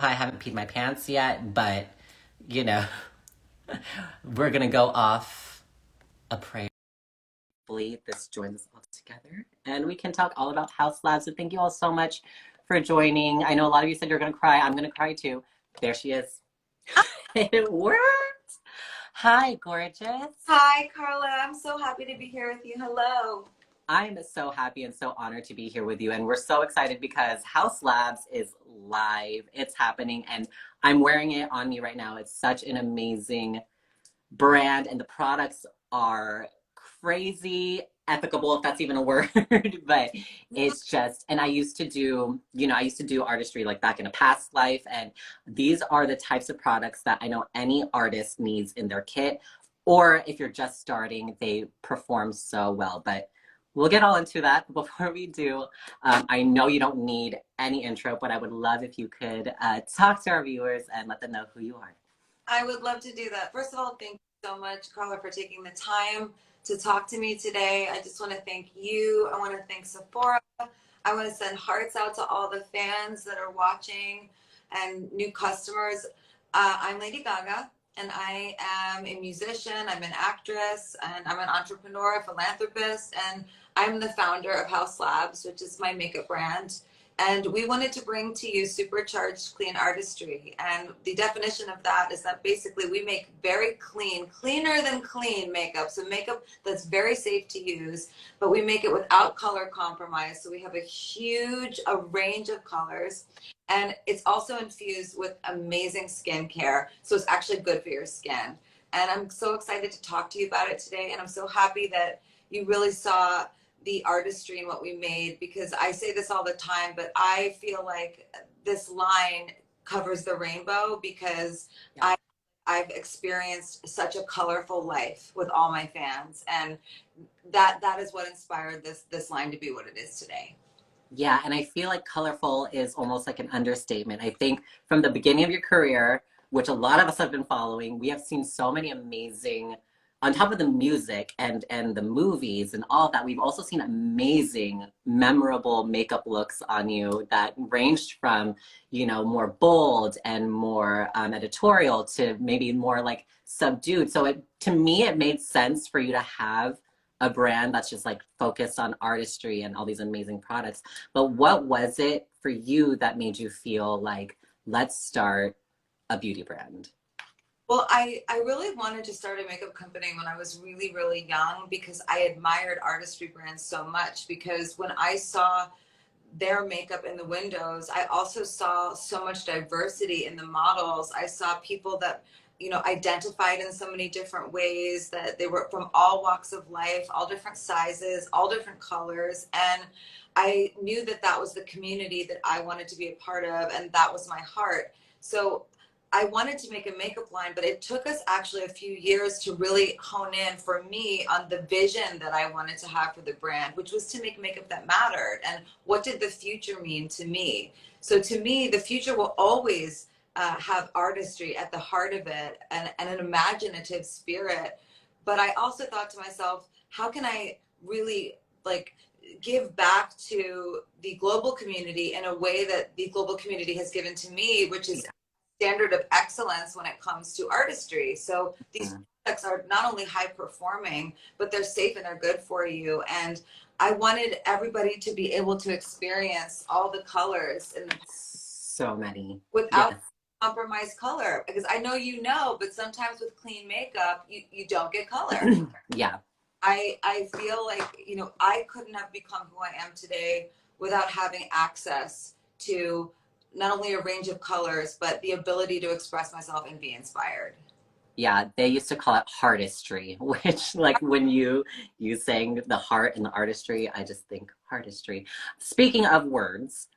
I haven't peed my pants yet, but you know, we're gonna go off a prayer. Hopefully, this joins us all together, and we can talk all about house labs. So thank you all so much for joining. I know a lot of you said you're gonna cry. I'm gonna cry too. There she is. It worked. Hi, gorgeous. Hi, Carla. I'm so happy to be here with you. Hello. I'm so happy and so honored to be here with you. And we're so excited because House Labs is live. It's happening, and I'm wearing it on me right now. It's such an amazing brand, and the products are crazy ethical, if that's even a word. But it's just, and I used to do artistry like back in a past life, and these are the types of products that I know any artist needs in their kit, or if you're just starting, they perform so well. But we'll get all into that. Before we do, I know you don't need any intro, but I would love if you could talk to our viewers and let them know who you are. I would love to do that. First of all, thank you so much, Carla, for taking the time to talk to me today. I just want to thank you. I want to thank Sephora. I want to send hearts out to all the fans that are watching and new customers. I'm Lady Gaga, and I am a musician. I'm an actress, and I'm an entrepreneur, a philanthropist, and I'm the founder of House Labs, which is my makeup brand. And we wanted to bring to you supercharged clean artistry. And the definition of that is that basically we make very clean, cleaner than clean makeup. So makeup that's very safe to use, but we make it without color compromise. So we have a range of colors. And it's also infused with amazing skincare. So it's actually good for your skin. And I'm so excited to talk to you about it today. And I'm so happy that you really saw the artistry in what we made, because I say this all the time, but I feel like this line covers the rainbow because Yeah. I've experienced such a colorful life with all my fans, and that is what inspired this line to be what it is today. Yeah, and I feel like colorful is almost like an understatement. I think from the beginning of your career, which a lot of us have been following, we have seen so many amazing, on top of the music and the movies and all of that, we've also seen amazing, memorable makeup looks on you that ranged from, more bold and more editorial to maybe more like subdued. So to me, it made sense for you to have a brand that's just like focused on artistry and all these amazing products. But what was it for you that made you feel like, let's start a beauty brand? Well, I really wanted to start a makeup company when I was really, really young because I admired artistry brands so much. Because when I saw their makeup in the windows, I also saw so much diversity in the models. I saw people that, identified in so many different ways, that they were from all walks of life, all different sizes, all different colors. And I knew that that was the community that I wanted to be a part of, and that was my heart. So I wanted to make a makeup line, but it took us actually a few years to really hone in for me on the vision that I wanted to have for the brand, which was to make makeup that mattered. And what did the future mean to me? So to me, the future will always have artistry at the heart of it, and an imaginative spirit. But I also thought to myself, how can I really like give back to the global community in a way that the global community has given to me, which is standard of excellence when it comes to artistry. So these Mhm. products are not only high performing, but they're safe and they're good for you. And I wanted everybody to be able to experience all the colors and So many. without Yes. compromise color. Because I know but sometimes with clean makeup, you don't get color. Yeah. I feel like, I couldn't have become who I am today without having access to not only a range of colors, but the ability to express myself and be inspired. Yeah, they used to call it heartistry, which like when you saying the heart and the artistry, I just think heartistry. Speaking of words,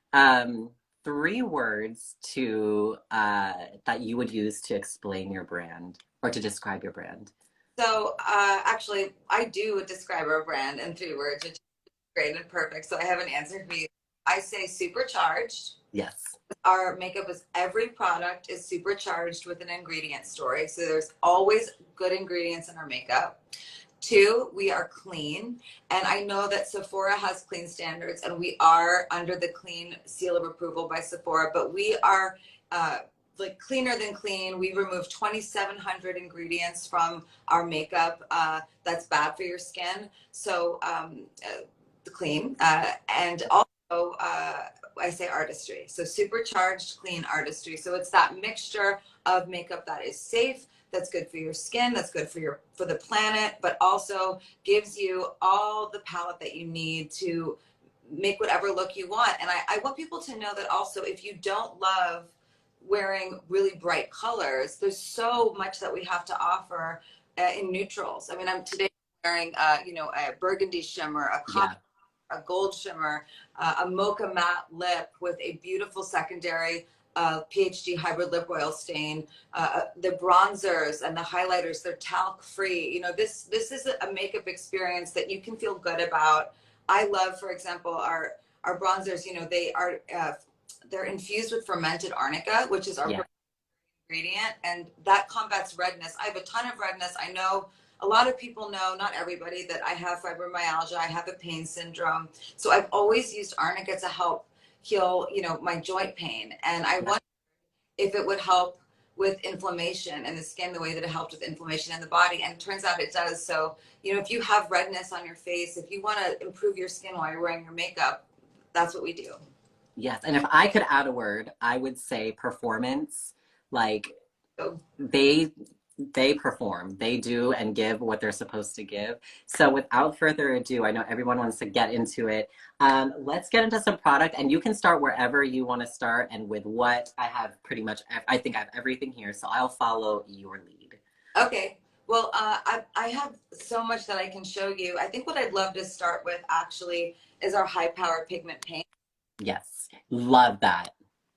three words to that you would use to explain your brand or to describe your brand. So actually, I do describe our brand in 3 words, which is great and perfect. So I have an answer for you. I say supercharged. Yes. Our makeup is every product is supercharged with an ingredient story. So there's always good ingredients in our makeup. Two, we are clean. And I know that Sephora has clean standards, and we are under the clean seal of approval by Sephora, but we are like cleaner than clean. We remove 2,700 ingredients from our makeup that's bad for your skin. So the clean and also I say artistry. So supercharged clean artistry. So it's that mixture of makeup that is safe, that's good for your skin, that's good for the planet, but also gives you all the palette that you need to make whatever look you want. And I want people to know that also, if you don't love wearing really bright colors, there's so much that we have to offer in neutrals. I mean, I'm today wearing you know, a burgundy shimmer, a copper, a gold shimmer, a mocha matte lip with a beautiful secondary PhD hybrid lip oil stain. The bronzers and the highlighters, they're talc free. You know, this is a makeup experience that you can feel good about. I love, for example, our bronzers. You know, they are they're infused with fermented arnica, which is our ingredient, and that combats redness. I have a ton of redness. I know a lot of people know, not everybody, that I have fibromyalgia. I have a pain syndrome. So I've always used arnica to help heal, you know, my joint pain. And I wonder if it would help with inflammation in the skin the way that it helped with inflammation in the body. And it turns out it does. So, you know, if you have redness on your face, if you want to improve your skin while you're wearing your makeup, that's what we do. Yes, and if I could add a word, I would say performance. Like they perform, they do and give what they're supposed to give. So without further ado, I know everyone wants to get into it. Let's get into some product, and you can start wherever you want to start and with what. I have pretty much, I think I have everything here, so I'll follow your lead. Okay. Well, I have so much that I can show you. I think what I'd love to start with actually is our high power pigment paint. Yes, love that.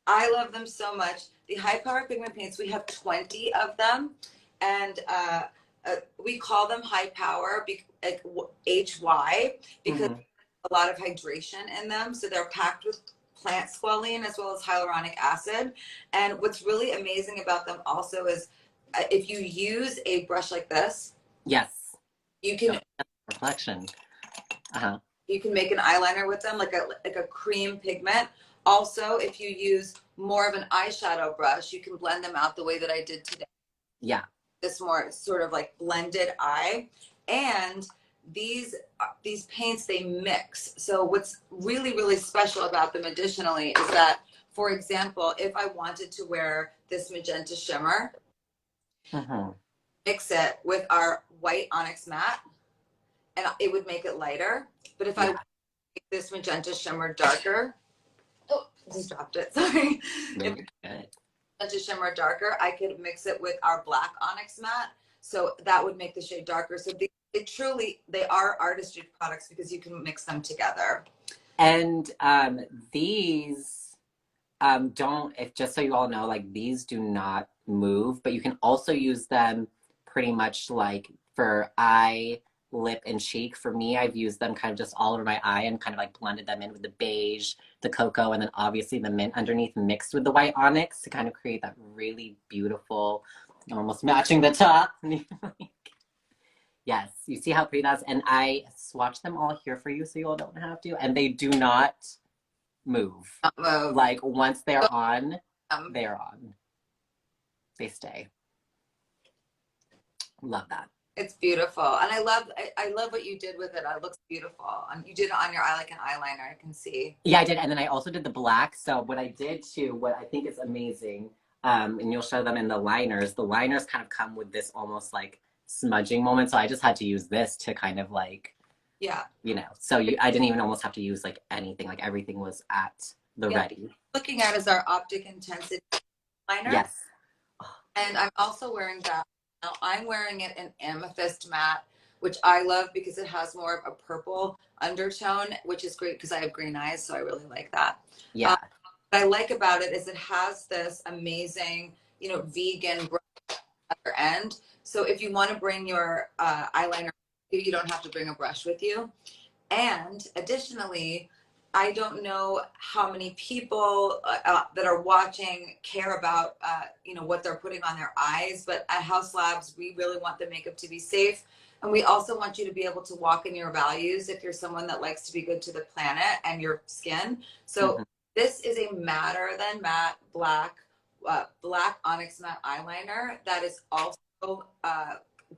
I love them so much. The high power pigment paints, we have 20 of them, and we call them high power, like HY, because a lot of hydration in them. So they're packed with plant squalene as well as hyaluronic acid. And what's really amazing about them also is if you use a brush like this, yes, you can reflection. You can make an eyeliner with them, like a cream pigment. Also, if you use more of an eyeshadow brush, you can blend them out the way that I did today. Yeah. This more sort of like blended eye. And these paints, they mix. So what's really, really special about them additionally is that, for example, if I wanted to wear this magenta shimmer, mix it with our white onyx matte, and it would make it lighter. But if I make this magenta shimmer darker, oh, just dropped it, sorry. Very good. Magenta shimmer darker, I could mix it with our black onyx matte. So that would make the shade darker. So they are artistry products because you can mix them together. And these just so you all know, like these do not move, but you can also use them pretty much like for eye, lip, and cheek. For me, I've used them kind of just all over my eye and kind of like blended them in with the beige, the cocoa, and then obviously the mint underneath mixed with the white onyx to kind of create that really beautiful, almost matching the top. Yes, you see how pretty that's, and I swatched them all here for you so you all don't have to, and they do not move. Like once they're on, they're on. They stay. Love that. It's beautiful, and I love what you did with it. It looks beautiful, and you did it on your eye like an eyeliner. I can see. Yeah, I did, and then I also did the black. So what I did too, what I think is amazing, and you'll show them in the liners. The liners kind of come with this almost like smudging moment, so I just had to use this to kind of like, you know. So I didn't even almost have to use like anything. Like everything was at the ready. Looking at is our Optic Intensity liner. Yes. And I'm also wearing that. Now I'm wearing it in Amethyst Matte, which I love because it has more of a purple undertone, which is great because I have green eyes, so I really like that. Yeah. What I like about it is it has this amazing, you know, vegan brush at the other end. So if you want to bring your eyeliner, you don't have to bring a brush with you. And additionally, I don't know how many people that are watching care about, you know, what they're putting on their eyes, but at Haus Labs, we really want the makeup to be safe. And we also want you to be able to walk in your values if you're someone that likes to be good to the planet and your skin. So this is a matter than matte black black onyx matte eyeliner that is also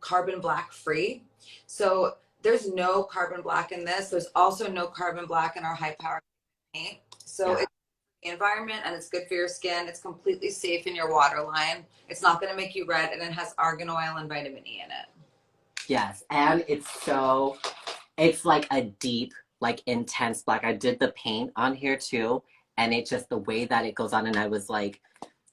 carbon black free. So there's no carbon black in this. There's also no carbon black in our high power paint. So Yeah. it's the environment and it's good for your skin. It's completely safe in your waterline. It's not going to make you red, and it has argan oil and vitamin E in it. Yes, and it's like a deep, like intense black. I did the paint on here too, and it just, the way that it goes on, and I was like,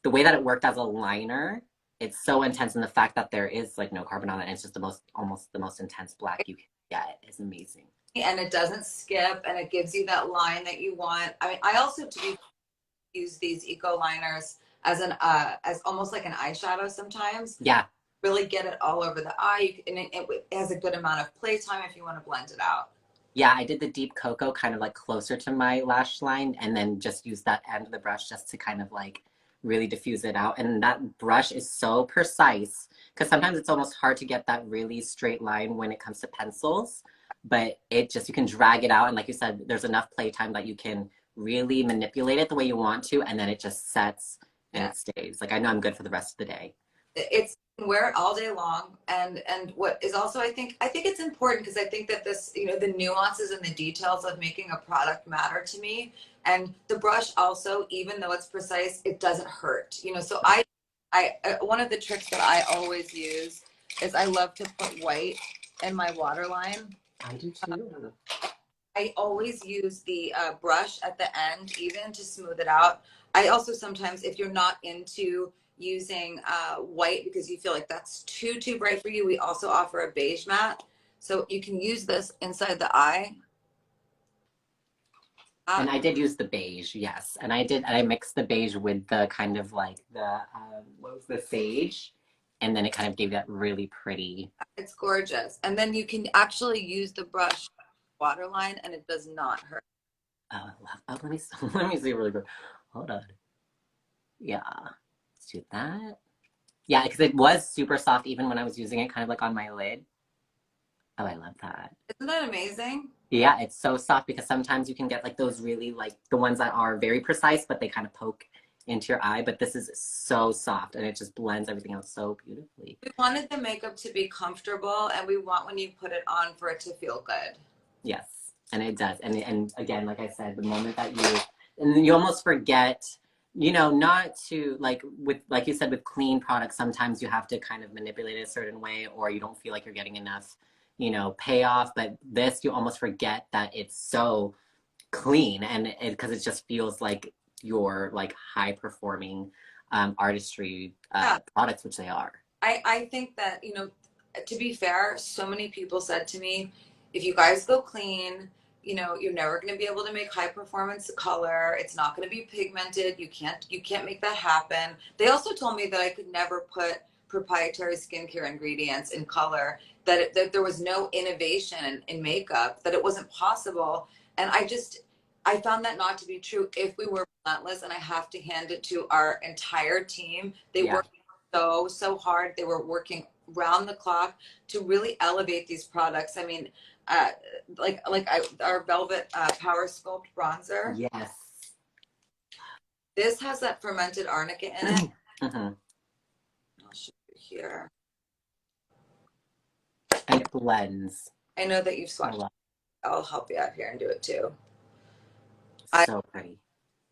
the way that it worked as a liner, it's so intense, and the fact that there is like no carbon on it, and it's just the most, almost the most intense black you can get is amazing. And it doesn't skip, and it gives you that line that you want. I mean, I also use these eco liners as an as almost like an eyeshadow sometimes. Yeah. Really get it all over the eye, and it has a good amount of playtime if you want to blend it out. Yeah, I did the deep cocoa kind of like closer to my lash line, and then just use that end of the brush just to kind of like really diffuse it out. And that brush is so precise, because sometimes it's almost hard to get that really straight line when it comes to pencils, but it just, you can drag it out. And like you said, there's enough playtime that you can really manipulate it the way you want to, and then it just sets and it stays. Like, I know I'm good for the rest of the day. It's, wear it all day long. And what is also, I think it's important, because I think that this, you know, the nuances and the details of making a product matter to me. And the brush also, even though it's precise, it doesn't hurt, you know. So I one of the tricks that I always use is I love to put white in my waterline. I do too. I always use the brush at the end even to smooth it out. I also sometimes, if you're not into using white because you feel like that's too bright for you, we also offer a beige matte. So you can use this inside the eye. And I did use the beige, yes. And I mixed the beige with the kind of like the, what was the sage? And then it kind of gave that really pretty. It's gorgeous. And then you can actually use the brush waterline, and it does not hurt. Oh, I love, oh, let me see really quick. Hold on. Yeah, let's do that. Yeah, because it was super soft even when I was using it kind of like on my lid. Oh, I love that. Isn't that amazing? Yeah, it's so soft, because sometimes you can get like those really, like the ones that are very precise, but they kind of poke into your eye. But this is so soft, and it just blends everything out so beautifully. We wanted the makeup to be comfortable, and we want, when you put it on, for it to feel good. Yes, and it does. And again, like I said, the moment that and you almost forget, you know, not to, like with, like you said, with clean products, sometimes you have to kind of manipulate it a certain way, or you don't feel like you're getting enough, you know, payoff. But this, you almost forget that it's so clean, and because it just feels like your like high performing artistry products, which they are. I think that, you know, to be fair, so many people said to me, if you guys go clean, you know, you're never going to be able to make high performance color. It's not going to be pigmented. You can't make that happen. They also told me that I could never put proprietary skincare ingredients in color, that there was no innovation in makeup, that it wasn't possible. And I found that not to be true. If we were relentless, and I have to hand it to our entire team, they worked so hard. They were working round the clock to really elevate these products. I mean, our Velvet Power Sculpt bronzer. Yes. This has that fermented arnica in it. Mm-hmm. I'll show you here. And it blends. I know that you've swatched. I'll help you out here and do it too. So pretty.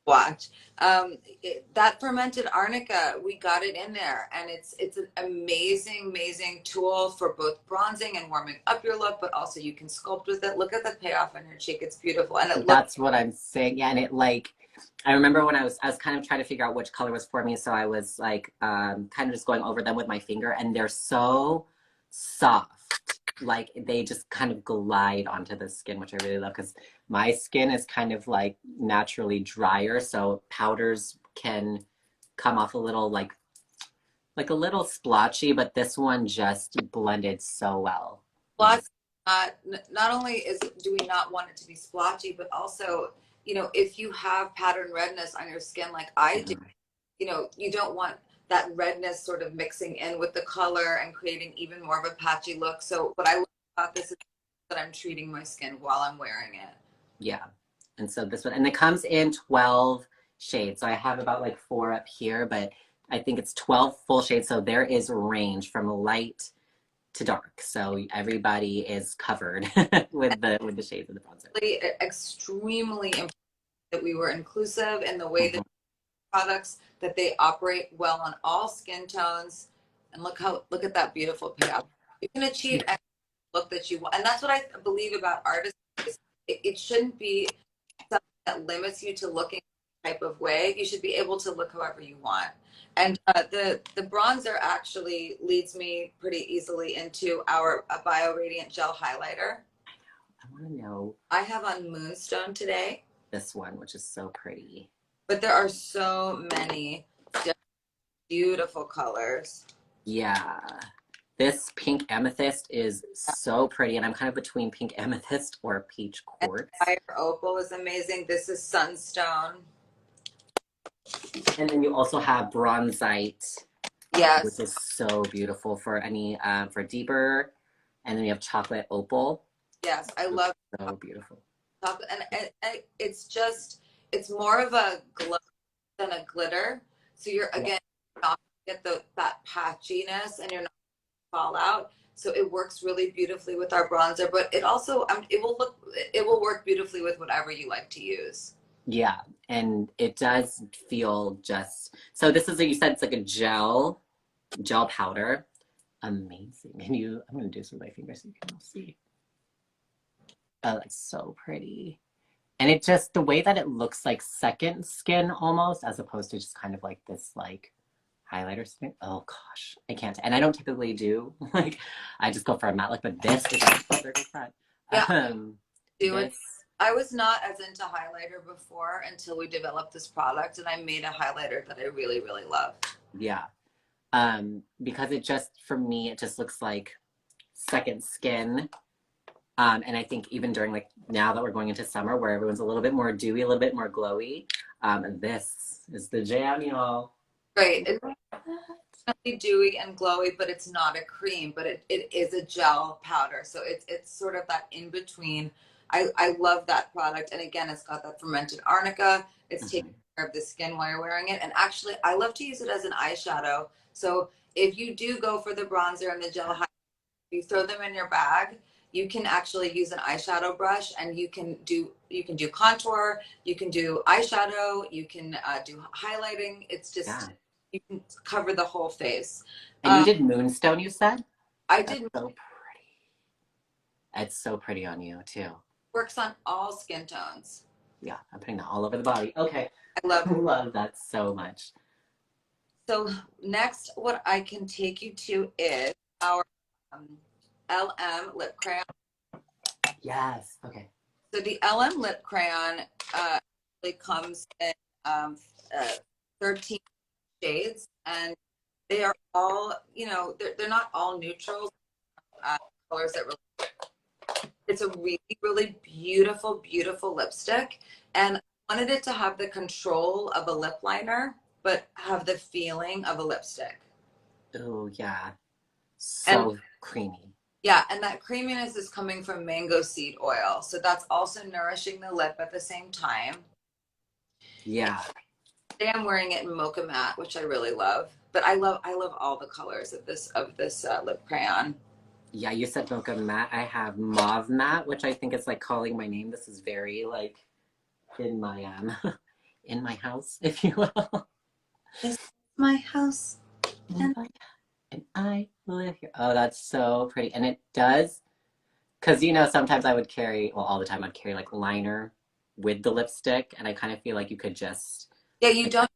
Watch. That fermented arnica, we got it in there, and it's an amazing tool for both bronzing and warming up your look, but also you can sculpt with it. Look at the payoff on your cheek. It's beautiful. And that's what I'm saying. Yeah, and it, like, I remember when I was kind of trying to figure out which color was for me, so I was like kind of just going over them with my finger, and they're so soft. Like, they just kind of glide onto the skin, which I really love, because my skin is kind of like naturally drier, so powders can come off a little like a little splotchy, but this one just blended so well. Not only do we not want it to be splotchy, but also, you know, if you have pattern redness on your skin like I do, you know, you don't want that redness sort of mixing in with the color and creating even more of a patchy look. So what I love about this is that I'm treating my skin while I'm wearing it. Yeah. And so this one, and it comes in 12 shades. So I have about like 4 up here, but I think it's 12 full shades. So there is range from light to dark. So everybody is covered with the shades of the bronzer. Really extremely important that we were inclusive in the way that products, that they operate well on all skin tones. And look at that beautiful payoff. You can achieve any look that you want. And that's what I believe about artists. It shouldn't be something that limits you to looking type of way. You should be able to look however you want. And the bronzer actually leads me pretty easily into our Bio Radiant Gel Highlighter. I want to know. I have on Moonstone today. This one, which is so pretty. But there are so many beautiful colors. Yeah. This pink amethyst is so pretty, and I'm kind of between pink amethyst or peach quartz. And fire opal is amazing. This is sunstone. And then you also have bronzite, yes, which is so beautiful for any for deeper. And then you have chocolate opal. Yes, I love so beautiful. Chocolate, and it's more of a glow than a glitter. So you're again not get that patchiness, and you're not fall out. So it works really beautifully with our bronzer, but it also it will work beautifully with whatever you like to use. Yeah, and it does feel just so. This is you said it's like a gel powder. Amazing. And I'm gonna do this with my fingers so you can all see. Oh, that's so pretty. And it just the way that it looks like second skin almost, as opposed to just kind of like this like highlighter skin. Oh gosh, I can't. And I don't typically do like I just go for a matte look, but this is very different. Yeah, do it. I was not as into highlighter before until we developed this product, and I made a highlighter that I really, really love. Yeah. Because it just, for me, it just looks like second skin. And I think even during like now that we're going into summer where everyone's a little bit more dewy, a little bit more glowy, this is the jam, y'all. Right. It's definitely dewy and glowy, but it's not a cream, but it is a gel powder. So it's sort of that in between. I love that product. And again, it's got that fermented arnica. It's taking care of the skin while you're wearing it. And actually, I love to use it as an eyeshadow. So if you do go for the bronzer and the gel highlighter, you throw them in your bag, you can actually use an eyeshadow brush, and you can do contour, you can do eyeshadow, you can do highlighting. It's just you can cover the whole face. And you did Moonstone, you said? I did. So pretty. It's so pretty on you too. Works on all skin tones. Yeah, I'm putting that all over the body. Okay. I love that so much. So next, what I can take you to is our LM lip crayon. Yes. Okay. So the LM lip crayon really comes in 13 shades, and they are all, they're not all neutrals, colors that really. It's a really, really beautiful, beautiful lipstick, and I wanted it to have the control of a lip liner, but have the feeling of a lipstick. Oh yeah, so creamy. Yeah, and that creaminess is coming from mango seed oil, so that's also nourishing the lip at the same time. Yeah. Today I'm wearing it in mocha matte, which I really love. But I love all the colors of this lip crayon. Yeah, you said mocha matte. I have mauve matte, which I think is like calling my name. This is very like in my in my house, if you will. This is my house. And I live here. Oh, that's so pretty. And it does, because sometimes I would carry, well, all the time I'd carry like liner with the lipstick, and I kind of feel like you could just. Yeah, you don't.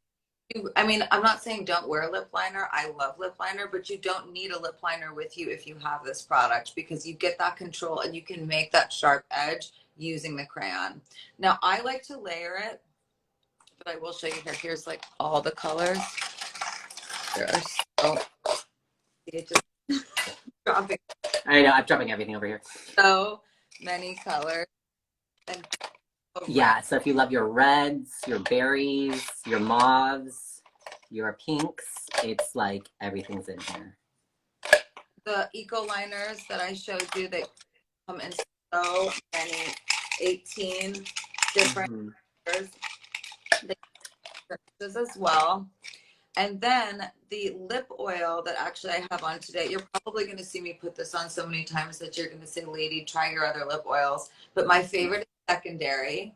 I mean, I'm not saying don't wear lip liner. I love lip liner, but you don't need a lip liner with you if you have this product, because you get that control and you can make that sharp edge using the crayon. Now, I like to layer it, but I will show you here. Here's like all the colors. There are so. It just dropping. I know, I'm dropping everything over here. So many colors. And yeah, so if you love your reds, your berries, your mauves, your pinks, it's like everything's in here. The eco liners that I showed you, they come in so many, 18 different colors. They as well. And then the lip oil that actually I have on today, you're probably going to see me put this on so many times that you're going to say, lady, try your other lip oils. But my favorite is Secondary.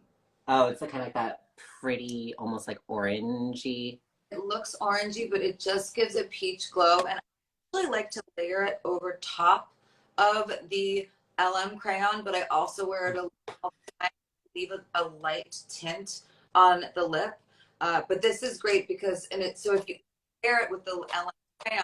Oh, it's like kind of like that pretty, almost like orangey. It looks orangey, but it just gives a peach glow. And I really like to layer it over top of the LM crayon, but I also wear it a time, leave a light tint on the lip. But this is great because, and it, so if you pair it with the LM crayon,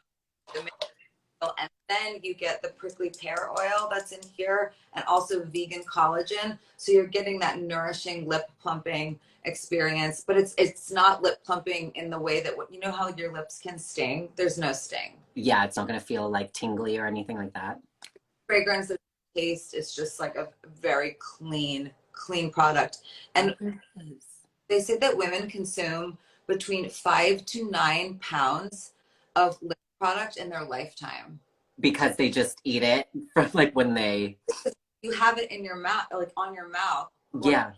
and then you get the prickly pear oil that's in here and also vegan collagen. So you're getting that nourishing lip plumping experience, but it's not lip plumping in the way that, you know how your lips can sting? There's no sting. Yeah, it's not gonna feel like tingly or anything like that. Fragrance, the taste is just like a very clean product. And they say that women consume between 5 to 9 pounds of lip product in their lifetime. Because they just eat it from like when they. You have it in your mouth, like on your mouth. Yeah.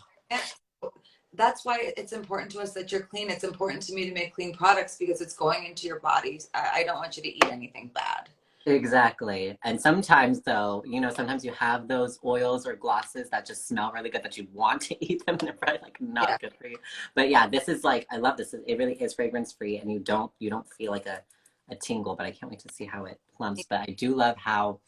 That's why it's important to us that you're clean. It's important to me to make clean products because it's going into your body. I don't want you to eat anything bad. Exactly. And sometimes though, you know, sometimes you have those oils or glosses that just smell really good that you want to eat them and they're probably like not good for you. But yeah, this is like, I love this. It really is fragrance free and you don't feel like a tingle, but I can't wait to see how it plumps. But I do love how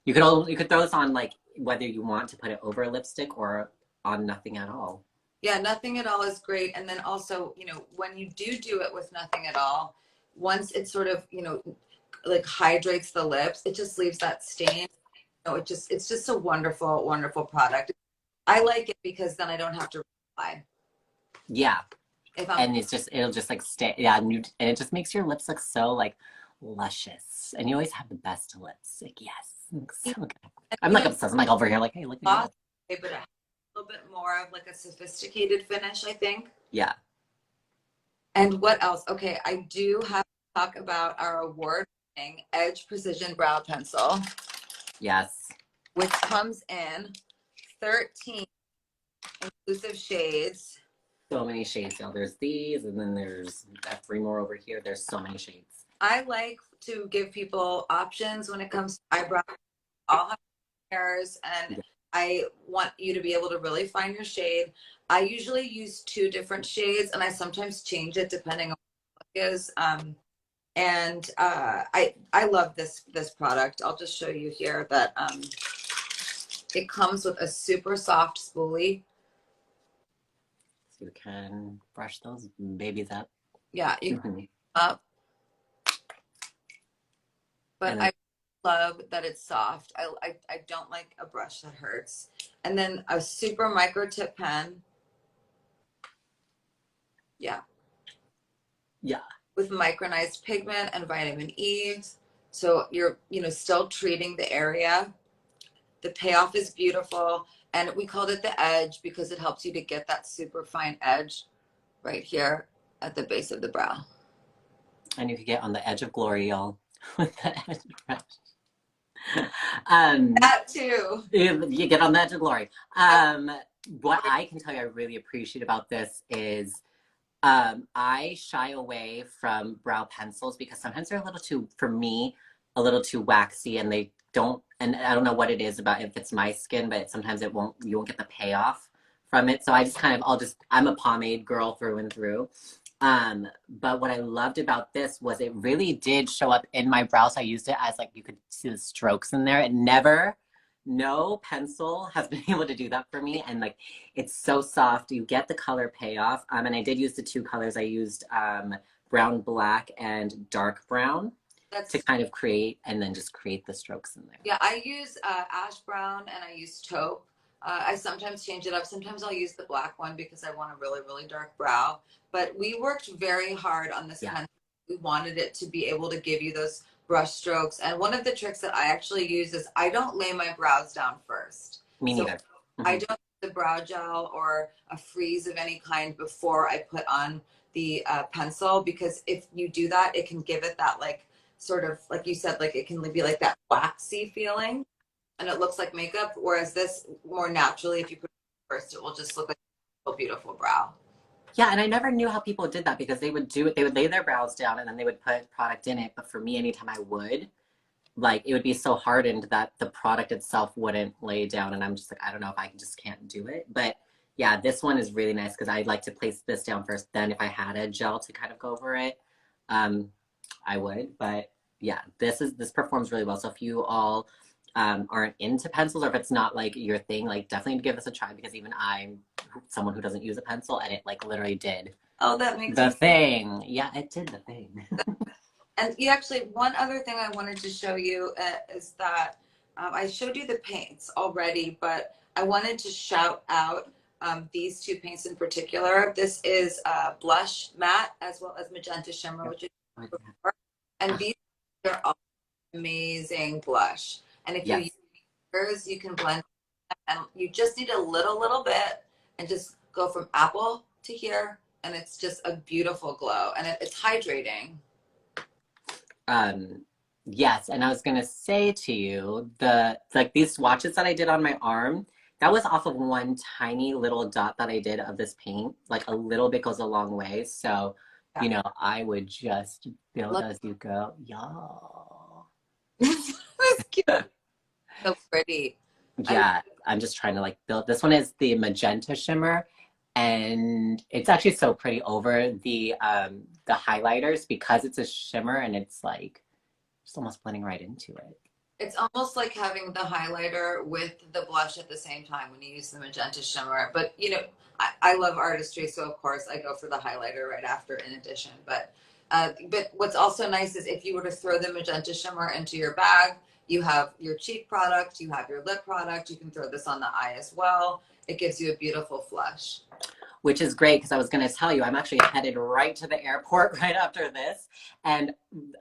you could throw this on like whether you want to put it over a lipstick or on nothing at all. Yeah, nothing at all is great. And then also, you know, when you do it with nothing at all, once it sort of, you know, like hydrates the lips, it just leaves that stain. You know, it's just a wonderful, wonderful product. I like it because then I don't have to apply. Yeah. If and it'll just like stay, yeah, and it just makes your lips look so like luscious. And you always have the best lips. Like, yes, so good. I'm like obsessed. I'm like over here, like, hey, look at it. But it has a little bit more of like a sophisticated finish, I think. Yeah. And what else? Okay, I do have to talk about our award-winning Edge Precision Brow Pencil. Yes. Which comes in 13 inclusive shades. So many shades, y'all. There's these, and then there's 3 more over here. There's so many shades. I like to give people options when it comes to eyebrow. All have hairs, and I want you to be able to really find your shade. I usually use 2 different shades, and I sometimes change it depending on what it is. And I love this product. I'll just show you here that it comes with a super soft spoolie. So you can brush those babies up. Yeah, you can up. But I love that it's soft. I don't like a brush that hurts. And then a super micro tip pen. Yeah. Yeah. With micronized pigment and vitamin E. So you're, you know, still treating the area. The payoff is beautiful. And we called it the edge because it helps you to get that super fine edge right here at the base of the brow. And you could get on the edge of glory, y'all, with the edge brush. That too. You get on the edge of glory. What I can tell you I really appreciate about this is I shy away from brow pencils because sometimes they're a little too, for me, a little too waxy and they don't, and I don't know what it is about if it's my skin, but sometimes you won't get the payoff from it. So I just kind of, I'm a pomade girl through and through. But what I loved about this was it really did show up in my brows. I used it as like, you could see the strokes in there. No pencil has been able to do that for me. And like, it's so soft. You get the color payoff. And I did use the 2 colors. I used brown, black, and dark brown to kind of create, and then just create the strokes in there. Yeah, I use ash brown and I use taupe. I sometimes change it up. Sometimes I'll use the black one because I want a really, really dark brow. But we worked very hard on this pencil. We wanted it to be able to give you those brush strokes. And one of the tricks that I actually use is I don't lay my brows down first. Me neither. I don't use the brow gel or a freeze of any kind before I put on the pencil, because if you do that, it can give it that like sort of, like you said, like it can be like that waxy feeling and it looks like makeup. Whereas this more naturally, if you put it first, it will just look like a beautiful brow. Yeah, and I never knew how people did that because they would do it, they would lay their brows down and then they would put product in it. But for me, anytime I would, like it would be so hardened that the product itself wouldn't lay down. And I'm just like, I don't know if I just can't do it. But yeah, this one is really nice because I'd like to place this down first. Then if I had a gel to kind of go over it, um, I would. But yeah, this performs really well. So if you all aren't into pencils or if it's not like your thing, like definitely give this a try because even I'm someone who doesn't use a pencil and it like literally did Oh, that makes the me. thing. Yeah, it did the thing. And you actually, one other thing I wanted to show you is that I showed you the paints already, but I wanted to shout out these two paints in particular. This is Blush Matte as well as Magenta Shimmer, which is, and these are all amazing blush. And if you use Yes. yours, you can blend, and you just need a little bit, and just go from apple to here, and it's just a beautiful glow, and it's hydrating. Yes, and I was gonna say to you, the like these swatches that I did on my arm, that was off of one tiny little dot that I did of this paint. Like a little bit goes a long way. So, Yeah. I would just build Look, as you go. Y'all. it's cute. So pretty. I Yeah, I'm just trying to like build. This one is the magenta shimmer, and it's actually so pretty over the highlighters because it's a shimmer and it's like just almost blending right into it. It's almost like having the highlighter with the blush at the same time when you use the magenta shimmer. But I love artistry, so of course I go for the highlighter right after in addition. But what's also nice is if you were to throw the magenta shimmer into your bag, you have your cheek product, you have your lip product, you can throw this on the eye as well. It gives you a beautiful flush. Which is great because I was going to tell you, I'm actually headed right to the airport right after this. And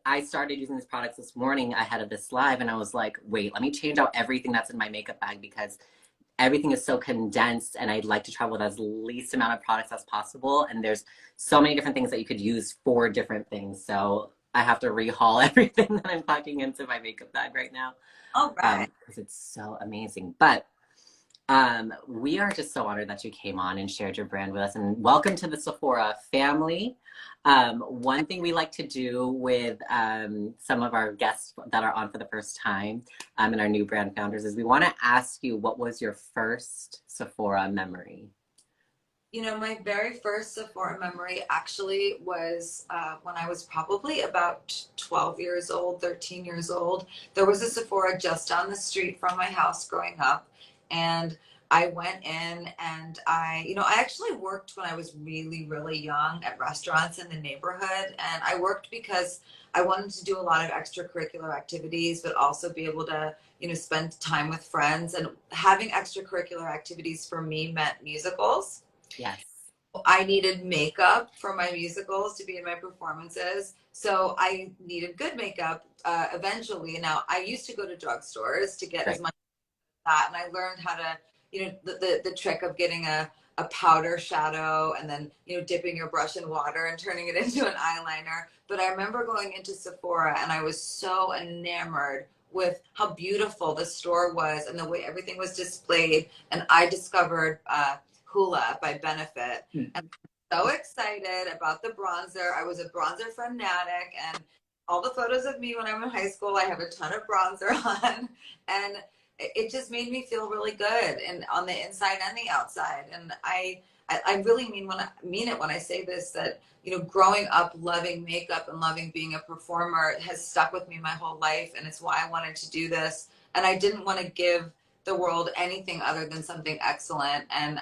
I started using these products this morning ahead of this live. And I was like, wait, let me change out everything that's in my makeup bag because everything is so condensed and I'd like to travel with as least amount of products as possible. And there's so many different things that you could use for different things. So I have to rehaul everything that I'm packing into my makeup bag right now All right. because it's so amazing. But we are just so honored that you came on and shared your brand with us, and welcome to the Sephora family. One thing we like to do with some of our guests that are on for the first time and our new brand founders is we want to ask you, what was your first Sephora memory? My very first Sephora memory actually was when I was probably about 12 years old, 13 years old. There was a Sephora just down the street from my house growing up. And I went in and I actually worked when I was really, really young at restaurants in the neighborhood. And I worked because I wanted to do a lot of extracurricular activities, but also be able to, spend time with friends. And having extracurricular activities for me meant musicals. Yes. I needed makeup for my musicals to be in my performances. So I needed good makeup eventually. Now, I used to go to drugstores to get as Right. much of that. And I learned how to, the trick of getting a powder shadow and then, dipping your brush in water and turning it into an eyeliner. But I remember going into Sephora and I was so enamored with how beautiful the store was and the way everything was displayed. And I discovered Hula by Benefit. Mm. And I'm so excited about the bronzer. I was a bronzer fanatic, and all the photos of me when I'm in high school, I have a ton of bronzer on. And it just made me feel really good and on the inside and the outside. And I really mean it when I say this, that growing up loving makeup and loving being a performer has stuck with me my whole life, and it's why I wanted to do this. And I didn't want to give the world anything other than something excellent. And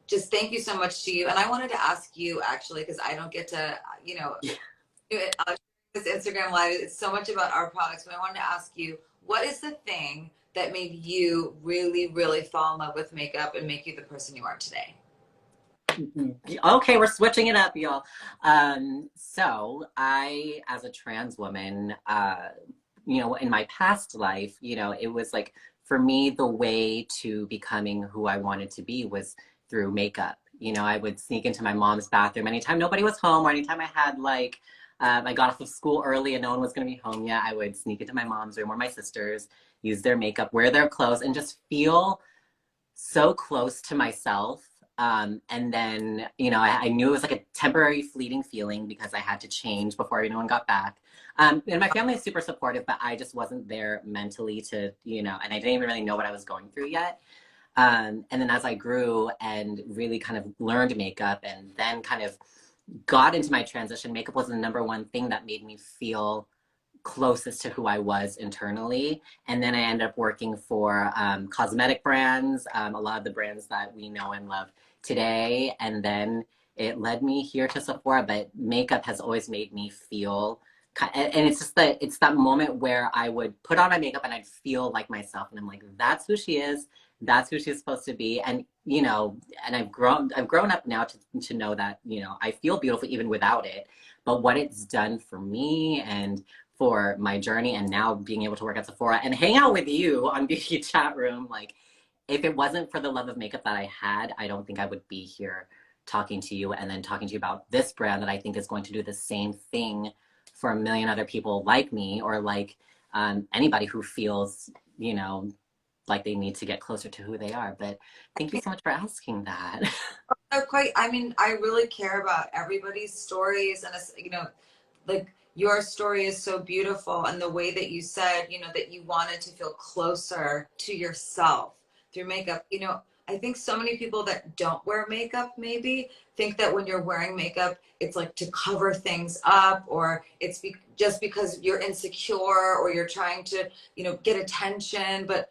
just thank you so much to you. And I wanted to ask you actually, because I don't get to Yeah. do it, this Instagram live. It's so much about our products, but I wanted to ask you, what is the thing that made you really, really fall in love with makeup and make you the person you are today? Okay, we're switching it up, y'all. So I, as a trans woman, in my past life, it was like for me, the way to becoming who I wanted to be was through makeup. I would sneak into my mom's bathroom anytime nobody was home or anytime I had like, I got off of school early and no one was going to be home yet. I would sneak into my mom's room or my sister's, use their makeup, wear their clothes, and just feel so close to myself. And then, you know, I knew it was like a temporary fleeting feeling because I had to change before anyone got back. And my family is super supportive, but I just wasn't there mentally to, you know, and I didn't even really know what I was going through yet. And then as I grew and really kind of learned makeup and then kind of got into my transition, makeup was the number one thing that made me feel closest to who I was internally. And then I ended up working for cosmetic brands, a lot of the brands that we know and love today. And then it led me here to Sephora, but makeup has always made me feel, and it's just that it's that moment where I would put on my makeup and I'd feel like myself. And I'm like, that's who she is. That's who she's supposed to be. And, you know, and I've grown up now to know that, you know, I feel beautiful even without it. But what it's done for me and for my journey, and now being able to work at Sephora and hang out with you on Beauty Chat Room, like, if it wasn't for the love of makeup that I had, I don't think I would be here talking to you and then talking to you about this brand that I think is going to do the same thing for a million other people like me, or like anybody who feels, you know, like they need to get closer to who they are. But thank you so much for asking that. Quite, I mean, I really care about everybody's stories, and you know, like your story is so beautiful, and the way that you said, you know, that you wanted to feel closer to yourself through makeup. You know, I think so many people that don't wear makeup maybe think that when you're wearing makeup, it's like to cover things up, or it's just because you're insecure or you're trying to, you know, get attention. But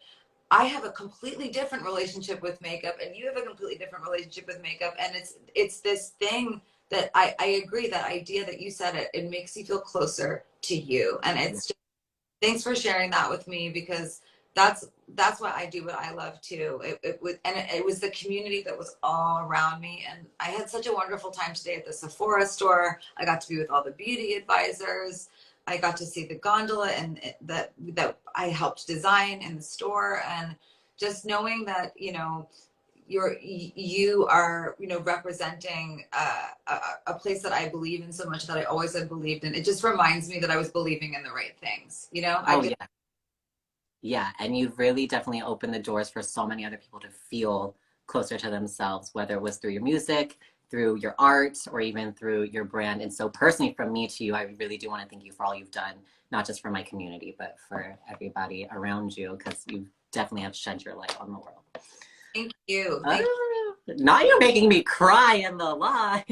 I have a completely different relationship with makeup, and you have a completely different relationship with makeup. And it's this thing that I agree, that idea that you said, it makes you feel closer to you. And it's just, thanks for sharing that with me, because that's why I do what I love too. It was the community that was all around me, and I had such a wonderful time today at the Sephora store. I got to be with all the beauty advisors. I got to see the gondola and that I helped design in the store, and just knowing that, you know, you are, you know, representing a place that I believe in so much, that I always have believed in. It just reminds me that I was believing in the right things, you know. Oh, yeah. Yeah, and you've really definitely opened the doors for so many other people to feel closer to themselves, whether it was through your music, through your art, or even through your brand. And so personally, from me to you, I really do want to thank you for all you've done, not just for my community, but for everybody around you, because you definitely have shed your light on the world. Thank you. Now you're making me cry in the live.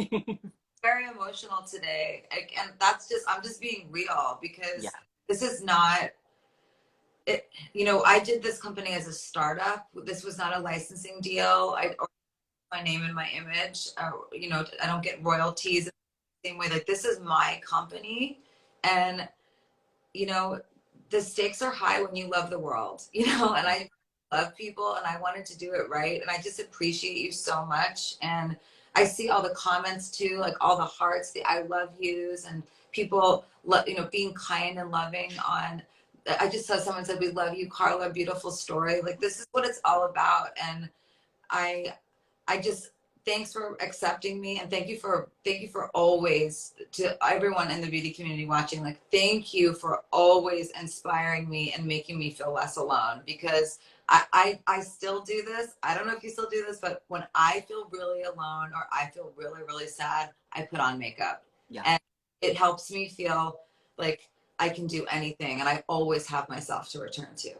Very emotional today, and that's just, I'm just being real, because Yeah. this is not it. You know, I did this company as a startup. This was not a licensing deal. I my name and my image. You know, I don't get royalties in the same way. Like, this is my company, and you know, the stakes are high when you love the world. You know, and I love people, and I wanted to do it right, and I just appreciate you so much. And I see all the comments too, like all the hearts, the I love yous, and people, you know, being kind and loving on. I just saw someone said, "We love you, Carla. Beautiful story." Like, this is what it's all about. And I I just, thanks for accepting me, and thank you for always, to everyone in the beauty community watching, like, thank you for always inspiring me and making me feel less alone, because I still do this. I don't know if you still do this, but when I feel really alone or I feel really, really sad, I put on makeup. Yeah. And it helps me feel like I can do anything, and I always have myself to return to.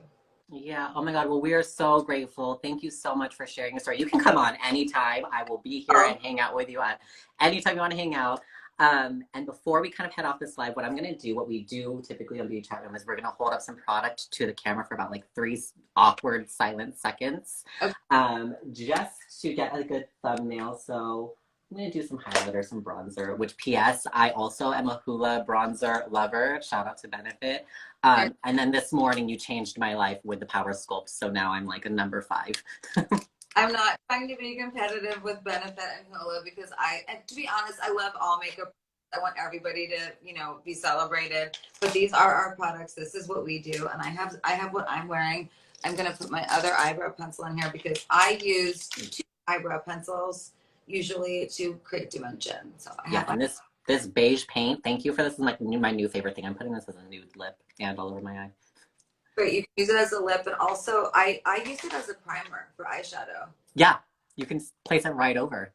Yeah. Oh my God. Well, we are so grateful. Thank you so much for sharing your story. You can come on anytime. I will be here and hang out with you at anytime you want to hang out. And before we kind of head off this live, what I'm going to do, what we do typically on Beauty Chat Room, is we're going to hold up some product to the camera for about like 3 awkward silent seconds, just to get a good thumbnail. So I'm going to do some highlighter, some bronzer, which PS, I also am a Hoola bronzer lover. Shout out to Benefit. And then this morning you changed my life with the Power Sculpt. So now I'm like a number 5. I'm not trying to be competitive with Benefit and Hoola, because and to be honest, I love all makeup. I want everybody to, you know, be celebrated. But these are our products. This is what we do. And I have what I'm wearing. I'm going to put my other eyebrow pencil in here, because I use 2 eyebrow pencils usually to create dimension. So I have and this beige paint, thank you for this. Is like my new favorite thing. I'm putting this as a nude lip and all over my eye. Great. You can use it as a lip, and also I use it as a primer for eyeshadow. Yeah. You can place it right over.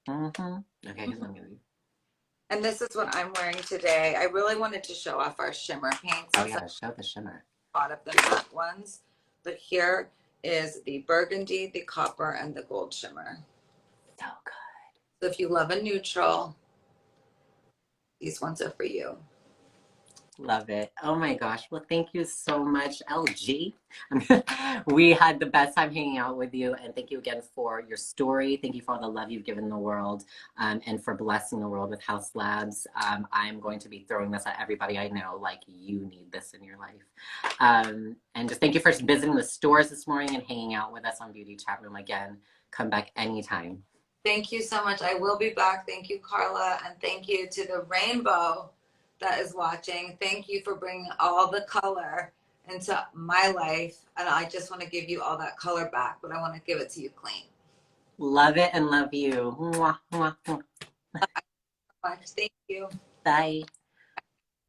Okay, here's what I'm gonna do. And this is what I'm wearing today. I really wanted to show off our shimmer paints. Oh yeah, show the shimmer. A lot of the matte ones, but here is the burgundy, the copper, and the gold shimmer. So good. So if you love a neutral, these ones are for you. Love it. Oh my gosh. Well, thank you so much, LG. We had the best time hanging out with you. And thank you again for your story. Thank you for all the love you've given the world, and for blessing the world with House Labs. I'm going to be throwing this at everybody I know, like you need this in your life. And just thank you for visiting the stores this morning and hanging out with us on Beauty Chat Room again. Come back anytime. Thank you so much. I will be back. Thank you, Carla. And thank you to the rainbow that is watching. Thank you for bringing all the color into my life. And I just want to give you all that color back, but I want to give it to you clean. Love it and love you. Mwah, mwah, mwah. Thank you. Bye.